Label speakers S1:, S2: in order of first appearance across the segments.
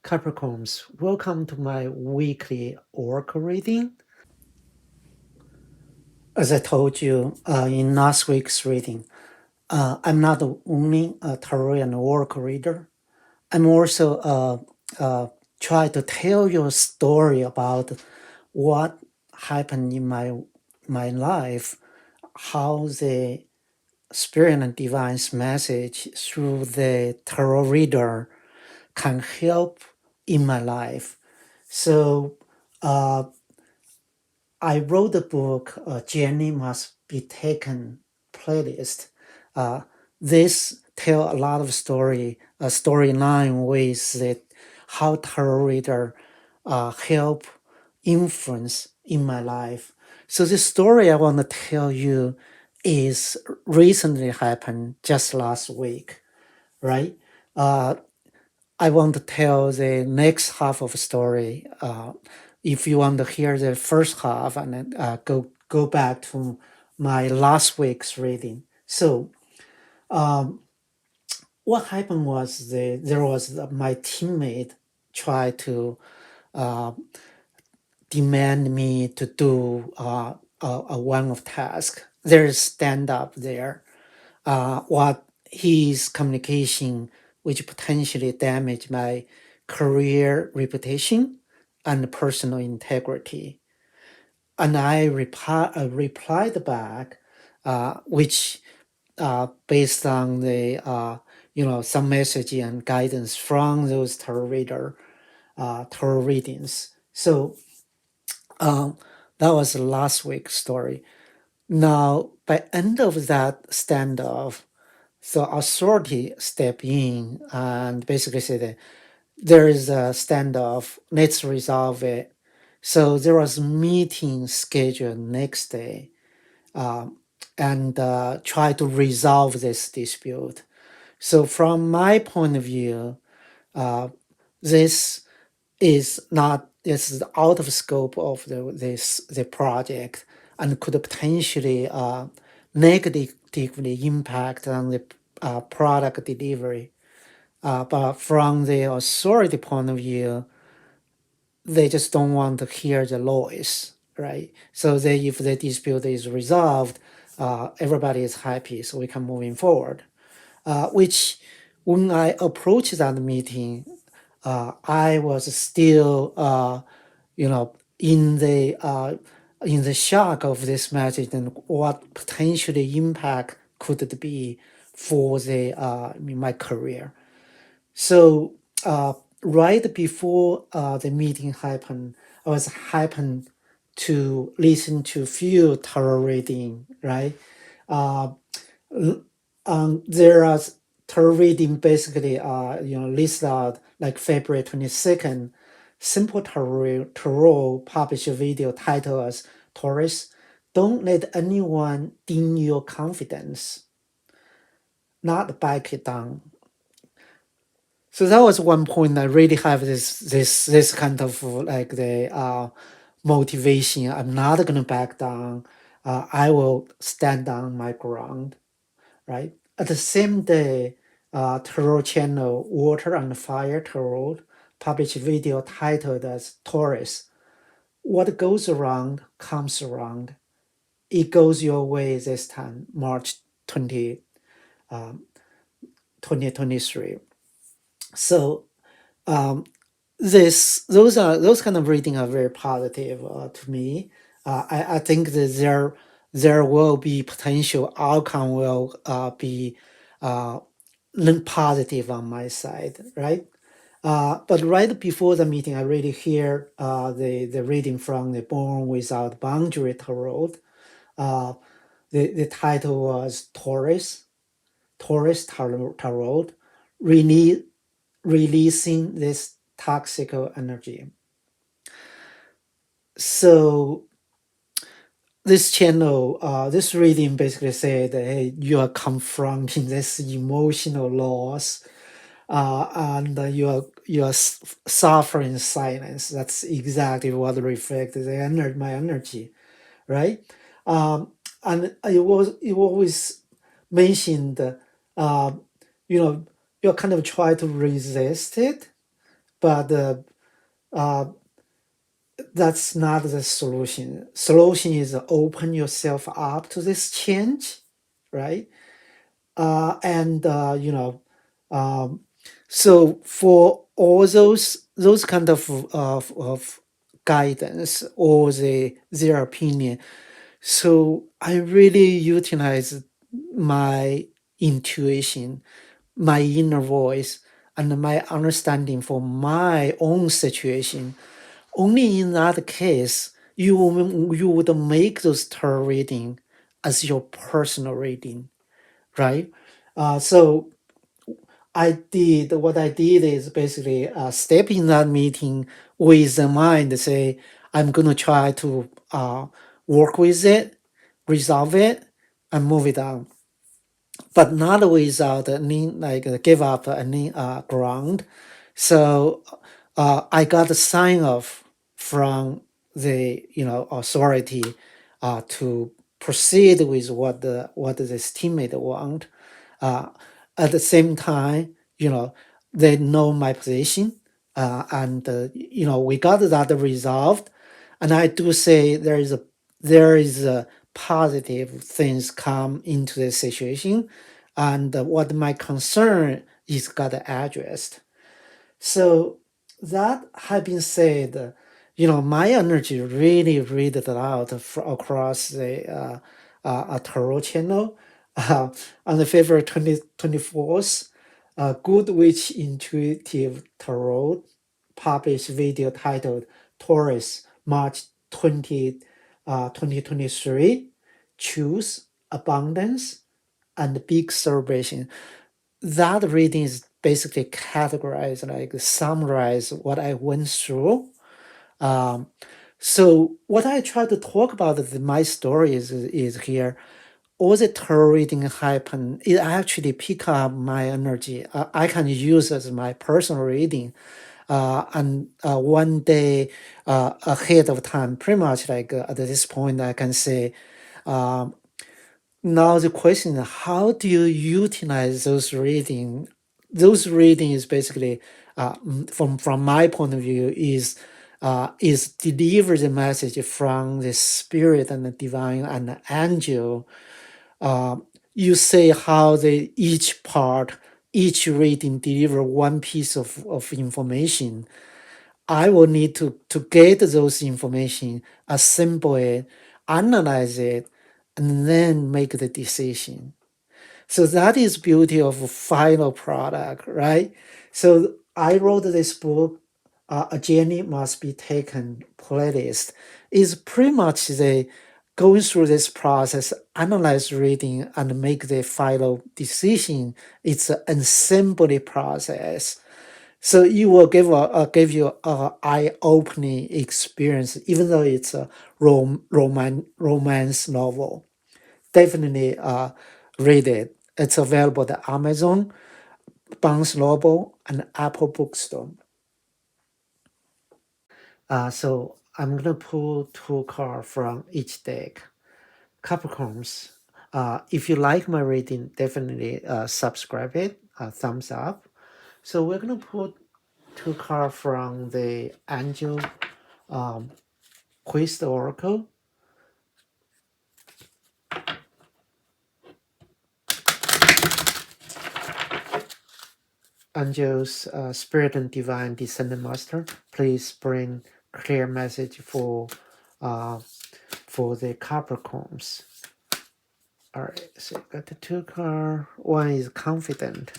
S1: Capricorns, welcome to my weekly oracle reading. As I told you in last week's reading, I'm not only a tarot and oracle reader. I'm also try to tell you a story about what happened in my life, how the spirit and divine's message through the tarot reader can help in my life. So I wrote the book, Journey Must Be Taken playlist. Uh, this tell a lot of storyline ways that how tarot reader help influence in my life. So the story I want to tell you is recently happened just last week, right? Uh, I want to tell the next half of the story. If you want to hear the first half, and then go back to my last week's reading. So, what happened was my teammate tried to uh, demand me to do a one of task. There's stand up there. What his communication, which potentially damage my career reputation and personal integrity. And I replied back, which based on the some message and guidance from those tarot readings. So that was last week's story. Now, by end of that standoff, the authority step in and basically say that there is a standoff, let's resolve it. So there was meeting scheduled next day, and try to resolve this dispute. So from my point of view, this is not this is out of scope of the project and could potentially negatively impact on the product delivery. But from the authority point of view, they just don't want to hear the noise, right? So if the dispute is resolved, everybody is happy, so we can moving forward. Which when I approached that meeting, I was still, in the shock of this message and what potentially impact could it be for my career. So right before the meeting happened, I was happened to listen to few tarot reading, right? Uh, there are tarot reading basically list out like February 22nd, Simple Tarot published a video titled as Taurus, don't let anyone dim your confidence, not back it down. So that was one point I really have this kind of like the motivation. I'm not gonna back down. I will stand on my ground, right? At the same day, Tarot channel Water and Fire Tarot published a video titled as Taurus. What goes around comes around. It goes your way this time, March 20, 2023. So those kind of reading are very positive to me. I think that there will be potential outcome will be positive on my side, right? But right before the meeting, I really hear the reading from the Born Without Boundary Tarot. Uh, the title was Taurus Tarot, really releasing this toxic energy. So this channel, this reading basically said, hey, you are confronting this emotional loss, and you are suffering in silence. That's exactly what reflects my energy, right? And you always mentioned, you know, you kind of try to resist it, but uh, that's not the solution. Solution is open yourself up to this change, right? And um, so for all those kind of guidance or their opinion, so I really utilize my intuition, my inner voice, and my understanding for my own situation. Only in that case, you would make those tarot reading as your personal reading, right? So what I did is basically step in that meeting with the mind, say, I'm going to try to work with it, resolve it, and move it on, but not without any give up any ground. So I got a sign off from the authority to proceed with what this teammate want. Uh, at the same time, they know my position, and we got that resolved. And I do say there is a positive things come into the situation, and what my concern is got addressed. So that had been said, my energy really read it out across the Tarot channel on the February 24th. Good Witch Intuitive Tarot published video titled Taurus, March 20, 2023, Choose Abundance and Big Celebration. That reading is basically categorized, like summarize what I went through. Um, so what I try to talk about my story is here. All the tarot reading happen, it actually pick up my energy. I can use as my personal reading. And one day ahead of time, pretty much like at this point, I can say, um, now the question is how do you utilize those reading? Those reading is basically, from my point of view, is deliver the message from the spirit and the divine and the angel. You say how each part, each reading deliver one piece of information. I will need to get those information, assemble it, analyze it, and then make the decision. So that is beauty of a final product, right? So I wrote this book, A Journey Must Be Taken playlist. Is pretty much the going through this process, analyze reading, and make the final decision. It's an assembly process. So you will give you a eye-opening experience, even though it's a romance novel. Definitely read it. It's available at Amazon, Barnes Noble, and Apple Bookstore. So I'm gonna pull two cards from each deck. Capricorns. If you like my reading, definitely subscribe it, thumbs up. So we're gonna pull two cards from the Angel Quest Oracle. Angels, Spirit and Divine Descendant Master, please bring clear message uh, for the Capricorns. All right, so got the two card. One is confident.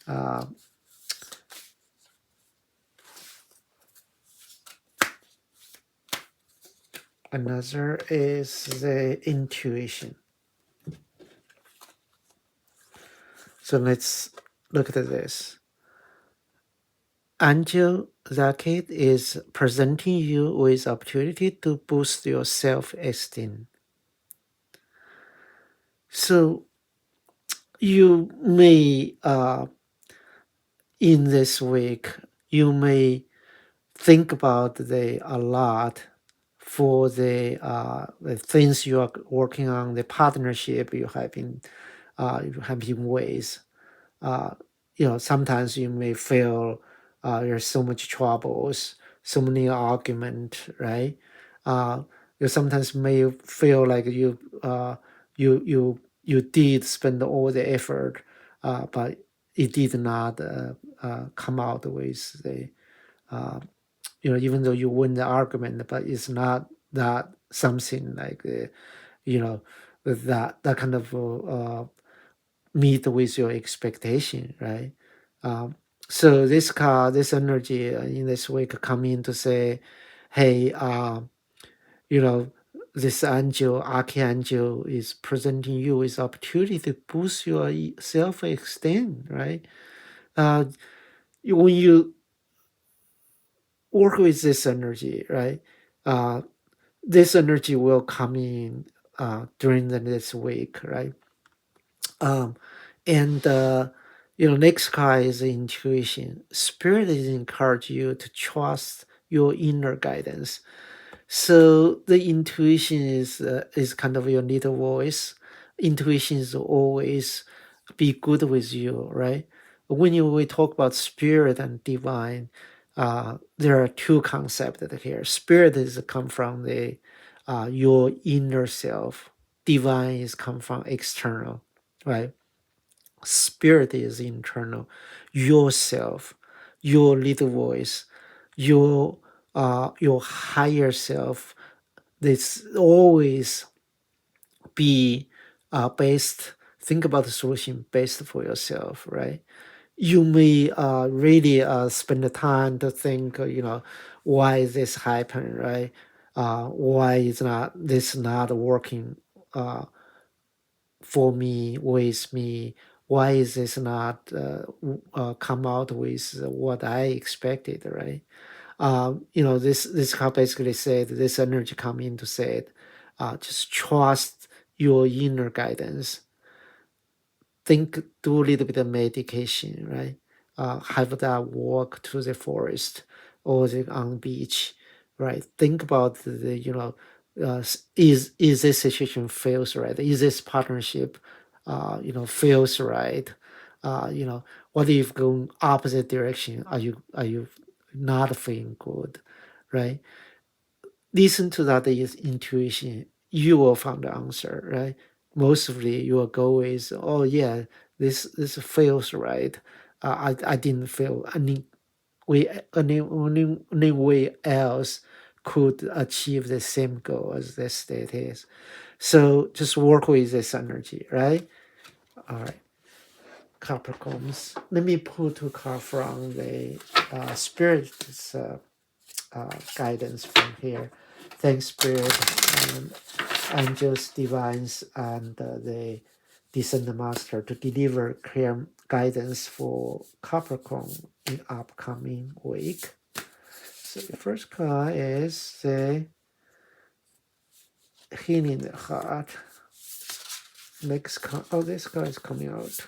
S1: Uh, Another is the intuition. So let's look at this. Angel Zakit is presenting you with opportunity to boost your self-esteem. So you may in this week you may think about a lot for the things you are working on, the partnership you have been with. Uh, sometimes you may feel there's so much troubles, so many argument, right? You sometimes may feel like you did spend all the effort, but it did not come out with the even though you win the argument, but it's not that something like that kind of meet with your expectation, right? Um, so this card, this energy in this week come in to say, hey, you know, this angel, archangel, is presenting you with opportunity to boost your self-esteem, right? Uh, when you work with this energy, right? This energy will come in during the next week, right? Um, and next card is intuition. Spirit is encourage you to trust your inner guidance. So the intuition is kind of your little voice. Intuition is always be good with you, right? We talk about spirit and divine, there are two concepts here. Spirit is come from the your inner self. Divine is come from external, right? Spirit is internal, yourself, your little voice, your higher self. This always be based. Think about the solution based for yourself, right? You may really spend the time to think, why this happened, right? Why is not this not working for me, with me? Why is this not come out with what I expected, right? This card basically said this energy come in to say it, just trust your inner guidance. Think, do a little bit of meditation, right? Have that walk to the forest or on beach, right? Think about is this situation feels right? Is this partnership, feels right? What if going opposite direction? Are you not feeling good, right? Listen to that is intuition. You will find the answer, right? Mostly your goal is, oh yeah, this feels right. I didn't feel any way else could achieve the same goal as this state is. So just work with this energy, right? All right, Capricorns. Let me pull two cards from the spirit's guidance from here. Thanks, Spirit, and angels, divines, and the descendant master to deliver clear guidance for Capricorn in upcoming week. So the first card is the healing the heart. Next card, this card is coming out.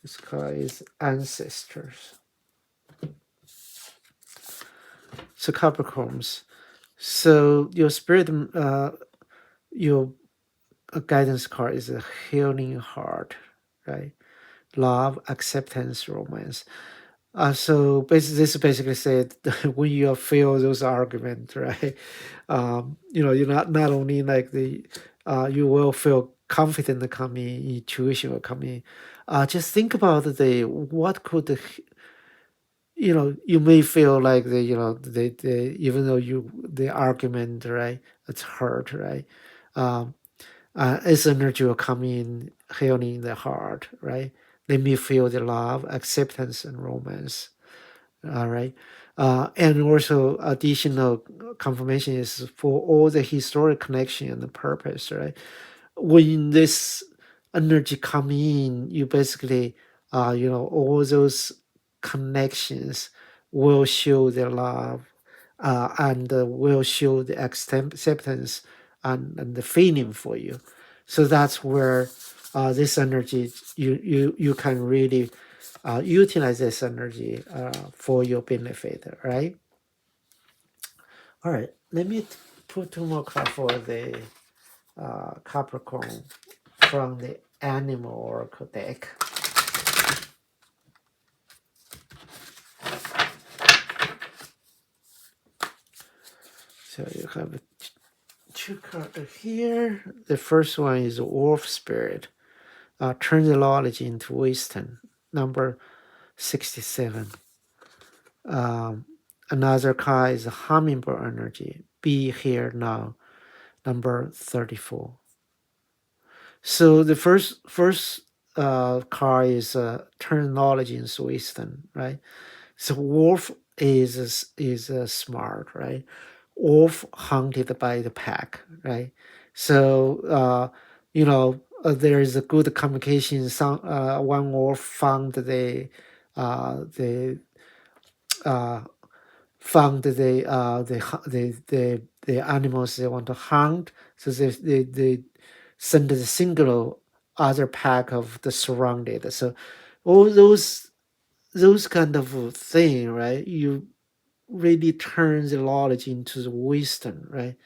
S1: This card is ancestors. So Capricorns. So your spirit, your guidance card is a healing heart, right? Love, acceptance, romance. So this basically said when you feel those arguments, right? You're not only like you will feel confident coming, intuition will come in. Just think about what could you may feel like the even though the argument, right, it's hurt, right. Its energy will come in healing the heart, right. Let me feel the love, acceptance, and romance. All right. And also additional confirmation is for all the historic connection and the purpose, right? When this energy come in, you basically, all those connections will show the love, and will show the acceptance and the feeling for you. So that's where this energy, you can really utilize this energy for your benefit, right? All right, let me put two more cards for the Capricorn from the Animal Oracle deck. So you have two cards here. The first one is Wolf Spirit. Turn the knowledge into wisdom. Number 67. Um, Another card is Hummingbird Energy. Be here now. Number 34. So the first card is turn knowledge into wisdom, right? So wolf is smart, right? Wolf hunted by the pack, right? So there is a good communication. Some one wolf found the uh, the animals they want to hunt. So they send the single other pack of the surrounded. So all those kind of thing, right? You really turn the knowledge into the wisdom, right?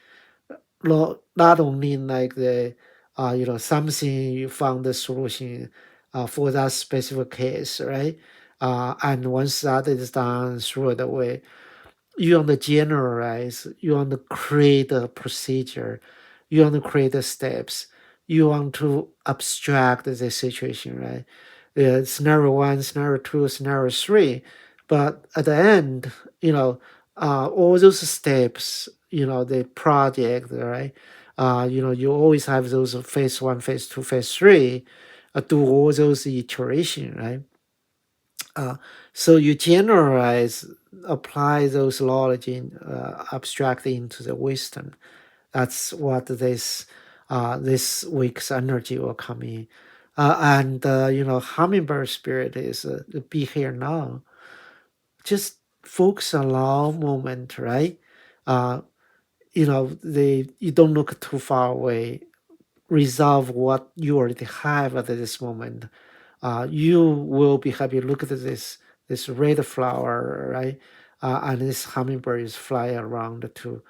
S1: Not only like the something you found the solution for that specific case, right? And once that is done through the way, you want to generalize, you want to create a procedure, you want to create the steps, you want to abstract the situation, right? Scenario one, scenario two, scenario three. But at the end, all those steps, the project, right? You always have those phase one, phase two, phase three, do all those iteration, right? So you generalize, apply those knowledge in abstract into the wisdom. That's what this week's energy will come in. And hummingbird spirit is be here now. Just focus on now moment, right? Uh, you don't look too far away. Resolve what you already have at this moment. You will be happy. Look at this red flower, right? And this hummingbird is flying around to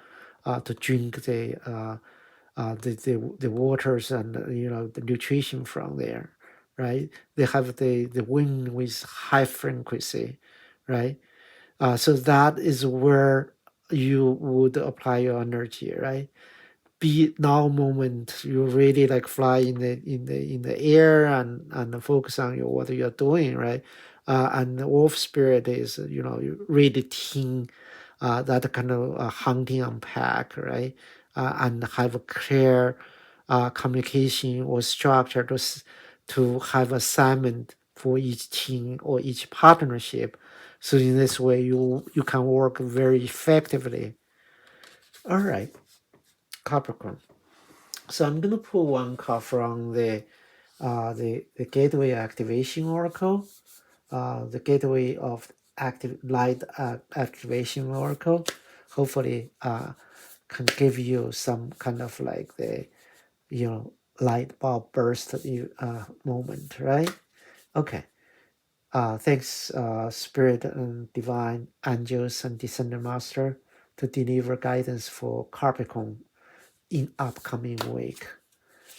S1: drink the waters and the nutrition from there, right? They have the wind with high frequency, right? So that is where you would apply your energy, right? Be now moment you really like fly in the air and focus on what you're doing, right? And the wolf spirit is you really team that kind of hunting and pack, right? And have a clear communication or structure to have assignment for each team or each partnership. So in this way, you can work very effectively. All right, Capricorn. So I'm gonna pull one card from the Gateway Activation Oracle, the Gateway of Active Light Activation Oracle. Hopefully, can give you some kind of like the light bulb burst moment, right? Okay. Thanks, Spirit and Divine Angels and Descendant Master, to deliver guidance for Capricorn in upcoming week.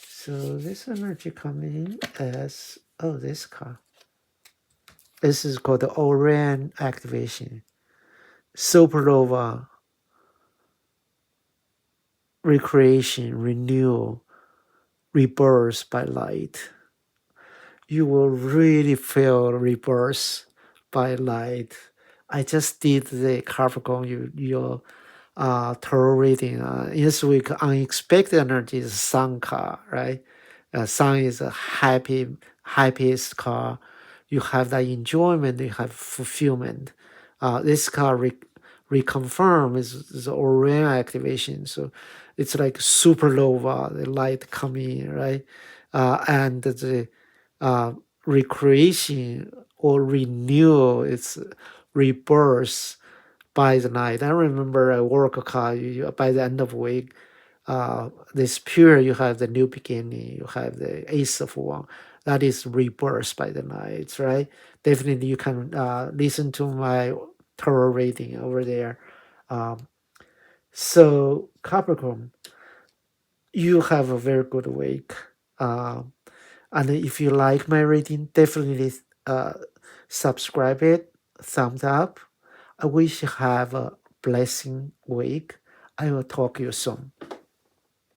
S1: So this energy coming as this card. This is called the Orion activation. Supernova, recreation, renewal, rebirth by light. You will really feel rebirth by light. I just did the Capricorn your tarot reading. This week, unexpected energy is Sun card, right? Sun is a happiest card. You have that enjoyment, you have fulfillment. This card reconfirm is Orion activation. So it's like supernova, the light coming, right? And the recreation or renewal, it's rebirth by the night. I remember a work card, by the end of week, this period you have the new beginning, you have the Ace of One. That is rebirth by the night, right? Definitely you can listen to my tarot reading over there. Um, so Capricorn, you have a very good week. And if you like my reading, definitely subscribe it, thumbs up. I wish you have a blessing week. I will talk to you soon.